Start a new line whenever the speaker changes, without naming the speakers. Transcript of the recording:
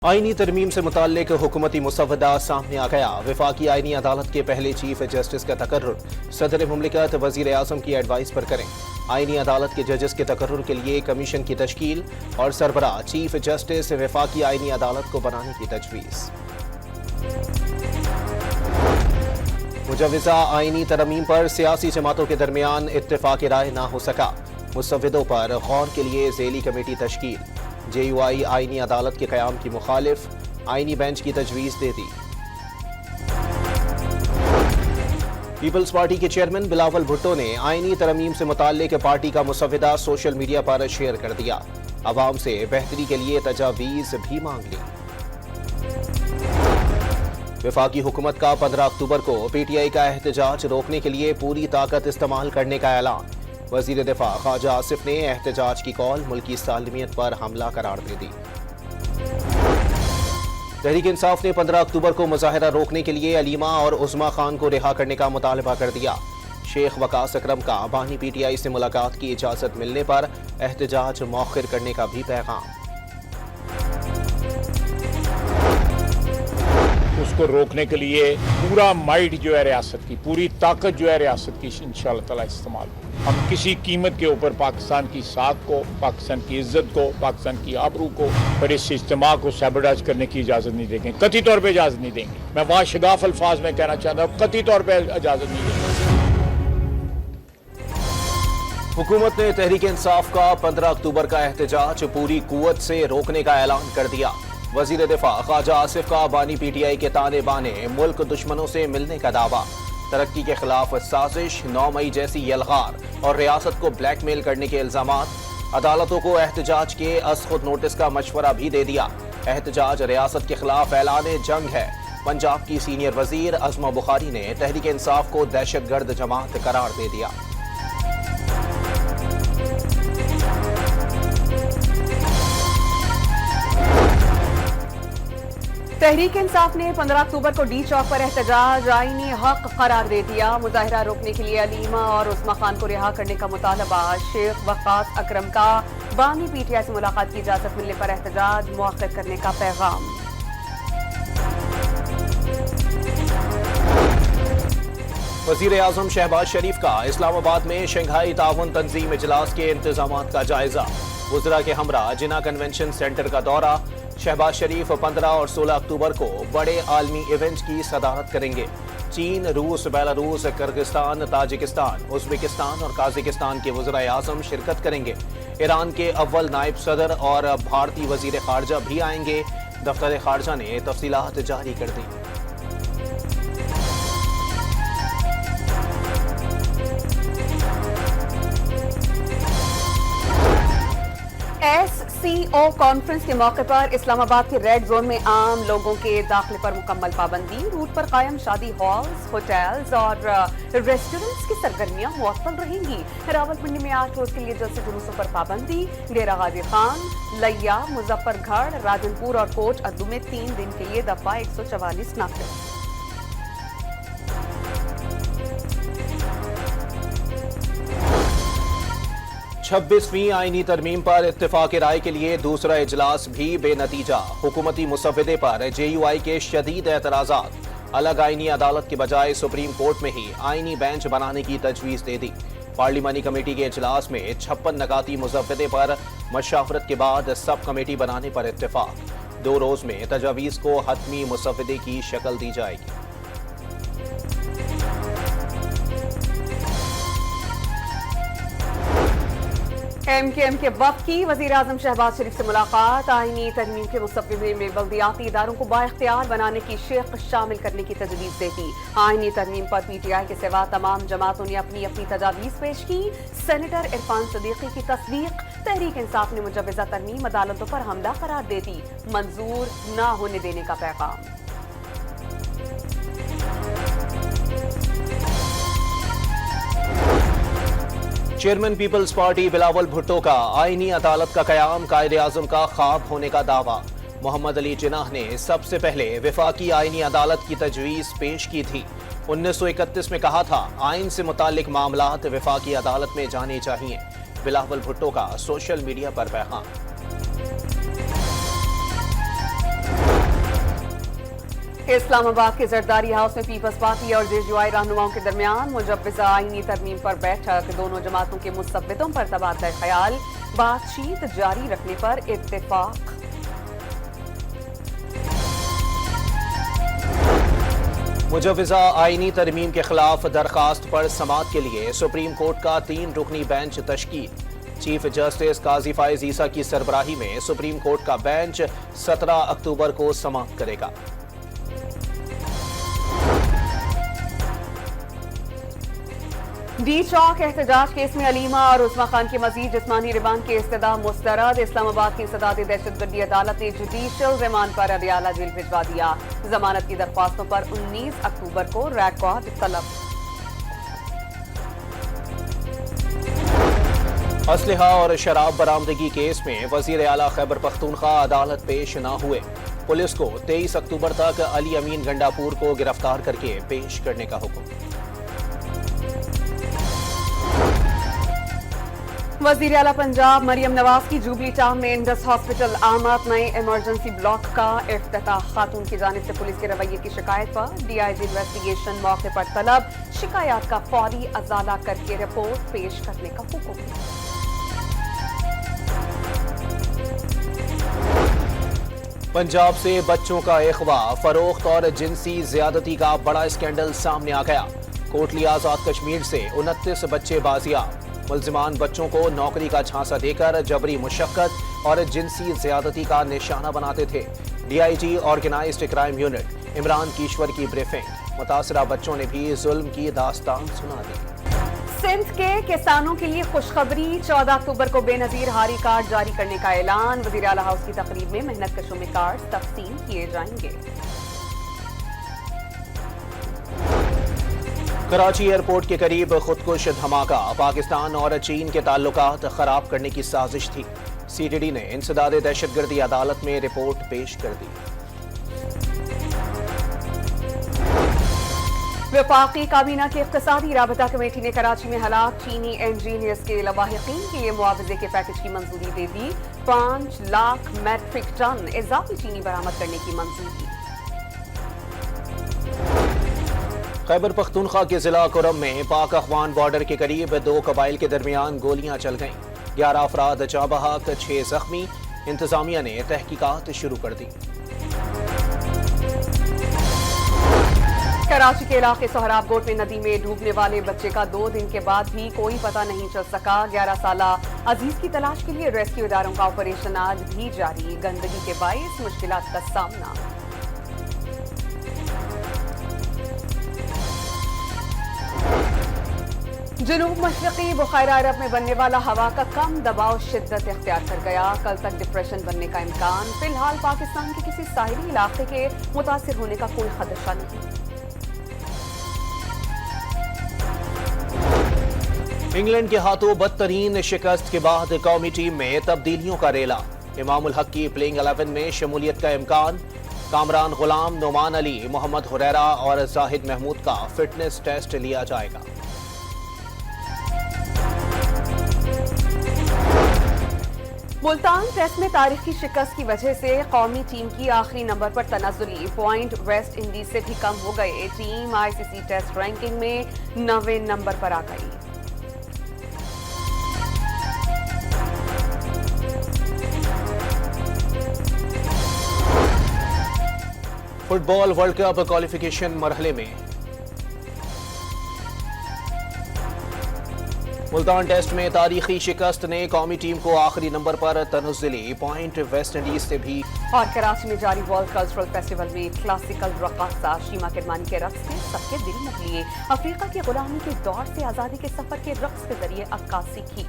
आईनी तरमीम से मुताल्लिक हुकूमती मुसव्वदा सामने आ गया। वफाकी आईनी अदालत के पहले चीफ जस्टिस का तकर्रुर सदर मुमलिकत वजीर आज़म की एडवाइस पर करें। आईनी अदालत के जजेस के तकर्रुर के लिए कमीशन की तश्कील और सरबराह चीफ जस्टिस वफाकी आईनी अदालत को बनाने की तजवीज़। मुजव्वज़ा आईनी तरमीम पर सियासी जमातों के दरमियान इत्तेफाक राय ना हो सका। मुसव्वदों पर गौर के लिए ज़ेली कमेटी तश्कील। JUI आईनी अदालत के क़याम की मुखालिफ आईनी बेंच की तजवीज़ दे दी। पीपल्स पार्टी के चेयरमैन बिलावल भुट्टो ने आईनी तरमीम से मुताल्लिक पार्टी का मुसव्वदा सोशल मीडिया पर शेयर कर दिया। अवाम से बेहतरी के लिए तजावीज़ भी मांग ली। वफाकी हुकूमत का 15 अक्टूबर को PTI का एहतजाज रोकने के लिए पूरी ताकत इस्तेमाल करने का ऐलान। वज़ीर दिफा ख्वाजा आसिफ ने एहतजाज की कॉल मुल्की सालमियत पर हमला करार दे दी। तहरीक इंसाफ ने 15 अक्टूबर को मुजाहिरा रोकने के लिए अलीमा और उज़्मा खान को रिहा करने का मुतालबा कर दिया। शेख वकास अकरम का बानी PTI से मुलाकात की इजाज़त मिलने पर एहतजाज मौखिर करने का भी पैगाम।
उसको रोकने के लिए पूरा माइट जो है रियासत की, पूरी ताकत जो है रियासत की इंशाअल्लाह ताला इस्तेमाल हो। हम किसी कीमत के ऊपर पाकिस्तान की साख को, पाकिस्तान की इज्जत को, पाकिस्तान की आबरू को और इस इज्तिमा को सैबोटाज करने की इजाज़त नहीं देंगे, कतई तौर पे इजाज़त नहीं देंगे। मैं वहाँ शगाफ अल्फाज में कहना चाहता हूँ, कतई तौर पे इजाज़त नहीं देंगे।
हुकूमत ने तहरीक इंसाफ का 15 अक्टूबर का एहतजाज पूरी कुव्वत से रोकने का ऐलान कर दिया। वजीर दिफा ख्वाजा आसिफ का बानी PTI के ताने बाने मुल्क दुश्मनों से मिलने का दावा। तरक्की के खिलाफ साजिश, 9 मई जैसी यलगार और रियासत को ब्लैकमेल करने के इल्जामात। अदालतों को एहतजाज के अस खुद नोटिस का मशवरा भी दे दिया। एहतजाज रियासत के खिलाफ ऐलान जंग है। पंजाब की सीनियर वजीर अज़मा बुखारी ने तहरीक इंसाफ को दहशतगर्द जमात करार दे दिया।
तहरीक इंसाफ ने 15 अक्टूबर को D चौक पर एहतजाज आईनी हक करार दे दिया। मुजाहिरा रोकने के लिए अलीमा और उस्मा खान को रिहा करने का मुतालबा। शेख वकास अकरम का बानी PTI से मुलाकात की इजाजत मिलने पर एहतजाज मुअख्खर करने का पैगाम।
वजीर आज़म शहबाज शरीफ का इस्लामाबाद में शंघाई ताउन तंजीम इजलास के इंतजामात का जायजा। वज़रा के हमरा जिना कन्वेंशन सेंटर का दौरा। शहबाज शरीफ 15 और 16 अक्टूबर को बड़े आलमी इवेंट की सदारत करेंगे। चीन, रूस, बेलारूस, किर्गिस्तान, ताजिकिस्तान, उज़्बेकिस्तान और काज़ाकिस्तान के वज़राए आज़म शिरकत करेंगे। ईरान के अव्वल नायब सदर और भारतीय वज़ीर ख़ारजा भी आएंगे। दफ्तर ख़ारजा ने तफ़सीलात जारी कर दी।
SCO कॉन्फ्रेंस के मौके पर इस्लामाबाद के रेड जोन में आम लोगों के दाखिले पर मुकम्मल पाबंदी। रूट पर कायम शादी हॉल्स, होटल्स और रेस्टोरेंट्स की सरगर्मियां मुअत्तल रहेंगी। रावलपिंडी में 8 रोज के लिए जलसे जुलूसों पर पाबंदी। डेरा गाजी खान, लैया, मुजफ्फरगढ़, राजनपुर और कोट अद्दू में 3 दिन के लिए दफा 144 नाफिज।
26वीं आईनी तरमीम पर इत्तेफाक राय के लिए दूसरा इजलास भी बेनतीजा। हुकूमती मुसव्वदे पर JUI के शदीद एतराज़ात। अलग आईनी अदालत के बजाय सुप्रीम कोर्ट में ही आईनी बेंच बनाने की तजवीज़ दे दी। पार्लिमानी कमेटी के इजलास में 56 नकाती मुसव्वदे पर मशावरत के बाद सब कमेटी बनाने पर इत्तेफाक। 2 रोज में तजावीज़ को हतमी मुसव्वदे की शक्ल दी जाएगी।
MKM के वक्त की वज़ीर आज़म शहबाज शरीफ से मुलाकात। आईनी तरमीम के मुसव्वदे में बल्दियाती इदारों को बाइख्तियार बनाने की शेख शामिल करने की तजवीज़ दे दी। आईनी तरमीम पर PTI के सिवा तमाम जमातों ने अपनी अपनी तजावीज़ पेश की। सेनेटर इरफान सदीकी की तस्दीक। तहरीक इंसाफ ने मुजव्वज़ा तरमीम अदालतों पर हमला करार दे दी। मंजूर न होने देने का पैगाम।
Chairman People's Party Bilawal Bhutto का आईनी अदालत का कयाम कायदे आज़म का ख्वाब होने का दावा। मोहम्मद अली जिनाह ने सबसे पहले वफाकी आईनी अदालत की तजवीज़ पेश की थी। 1931 में कहा था आइन से मुतालिक मामलात वफाकी अदालत में जाने चाहिए। बिलावल भुट्टो का सोशल मीडिया पर पैगाम।
اسلام آباد کے زرداری ہاؤس میں پیپلز پارٹی اور جے رہنماؤں کے درمیان مجوزہ آئینی ترمیم پر بیٹھک، دونوں جماعتوں کے مصوتوں پر تبادلہ خیال، بات چیت جاری رکھنے پر اتفاق۔
مجوزہ آئینی ترمیم کے خلاف درخواست پر سماعت کے لیے سپریم کورٹ کا 3 رکنی بینچ تشکیل۔ چیف جسٹس قاضی فائز عیسیٰ کی سربراہی میں سپریم کورٹ کا بینچ 17 اکتوبر کو سماعت کرے گا۔
ڈی چوک احتجاج کیس میں علیمہ اور عظمیٰ خان کی مزید جسمانی ریمانڈ کی استدعا مسترد۔ اسلام آباد کی انسداد دہشت گردی عدالت نے جوڈیشل ریمانڈ پر اڈیالہ جیل بھجوا دیا۔ ضمانت کی درخواستوں پر 19 اکتوبر کو ریکارڈ طلب۔
اسلحہ اور شراب برآمدگی کیس میں وزیر اعلیٰ خیبر پختونخوا عدالت پیش نہ ہوئے۔ پولیس کو 23 اکتوبر تک علی امین گنڈاپور کو گرفتار کر کے پیش کرنے کا حکم۔
وزیر اعلیٰ پنجاب مریم نواز کی جوبلی ٹاؤن میں انڈس ہاسپٹل آمد، نئے ایمرجنسی بلاک کا افتتاح۔ خاتون کی جانب سے پولیس کے رویے کی شکایت پر ڈی آئی جی انویسٹیگیشن موقع پر طلب، شکایات کا فوری ازالہ کر کے رپورٹ پیش کرنے کا حکم۔
پنجاب سے بچوں کا اغوا، فروخت اور جنسی زیادتی کا بڑا اسکینڈل سامنے آ گیا۔ کوٹلی آزاد کشمیر سے 29 بچے بازیاب۔ ملزمان بچوں کو نوکری کا جھانسا دے کر جبری مشقت اور جنسی زیادتی کا نشانہ بناتے تھے۔ D I G organized crime unit Imran کیشور کی بریفنگ، متاثرہ بچوں نے بھی ظلم کی داستان سنا دی۔
سندھ کے کسانوں کے لیے خوشخبری، 14 اکتوبر کو بے نظیر ہاری کارڈ جاری کرنے کا اعلان۔ وزیر اعلیٰ ہاؤس کی تقریب میں محنت کشوں میں کارڈ تقسیم کیے جائیں گے۔
کراچی ایئرپورٹ کے قریب خودکش دھماکہ، پاکستان اور چین کے تعلقات خراب کرنے کی سازش تھی۔ سی ٹی ڈی نے انسداد دہشت گردی عدالت میں رپورٹ پیش کر دی۔
وفاقی کابینہ کی اقتصادی رابطہ کمیٹی نے کراچی میں ہلاک چینی انجینئرز کے لواحقین کے لیے معاوضے کے پیکج کی منظوری دے دی۔ 5 لاکھ میٹرک ٹن اضافی چینی برآمد کرنے کی منظوری۔
خیبر پختونخوا کے ضلع کرم میں پاک افغان بارڈر کے قریب 2 قبائل کے درمیان گولیاں چل گئیں، 11 افراد جاں بحق، 6 زخمی۔ انتظامیہ نے تحقیقات شروع کر دی۔
کراچی کے علاقے سہراب گوٹ میں ندی میں ڈوبنے والے بچے کا 2 دن کے بعد بھی کوئی پتہ نہیں چل سکا۔ 11 سالہ عزیز کی تلاش کے لیے ریسکیو اداروں کا آپریشن آج بھی جاری۔ گندگی کے باعث مشکلات کا سامنا۔ جنوب مشرقی بحیرہ عرب میں بننے والا ہوا کا کم دباؤ شدت اختیار کر گیا، کل تک ڈپریشن بننے کا امکان۔ فی الحال پاکستان کے کسی ساحلی علاقے کے متاثر ہونے کا کوئی خدشہ نہیں۔
انگلینڈ کے ہاتھوں بدترین شکست کے بعد قومی ٹیم میں تبدیلیوں کا ریلا۔ امام الحق کی پلینگ 11 میں شمولیت کا امکان۔ کامران غلام، نعمان علی، محمد حریرہ اور زاہد محمود کا فٹنس ٹیسٹ لیا جائے گا۔
ملتان ٹیسٹ میں تاریخی شکست کی وجہ سے قومی ٹیم کی آخری نمبر پر تنزلی، پوائنٹ ویسٹ انڈیز سے بھی کم ہو گئے۔ Team I C C test ranking میں 9ویں نمبر پر آ گئی۔
Football World Cup qualification مرحلے میں ملتان ٹیسٹ میں تاریخی شکست نے قومی ٹیم کو آخری نمبر پر تنزلی، پوائنٹ ویسٹ انڈیز سے بھی۔
اور کراچی میں جاری ورلڈ کلچرل فیسٹیول میں کلاسیکل رقاصہ شیما کرمانی کے رقص نے سب کے دل موہ لیے۔ افریقہ کی غلامی کے دور سے آزادی کے سفر کے رقص کے ذریعے عکاسی کی۔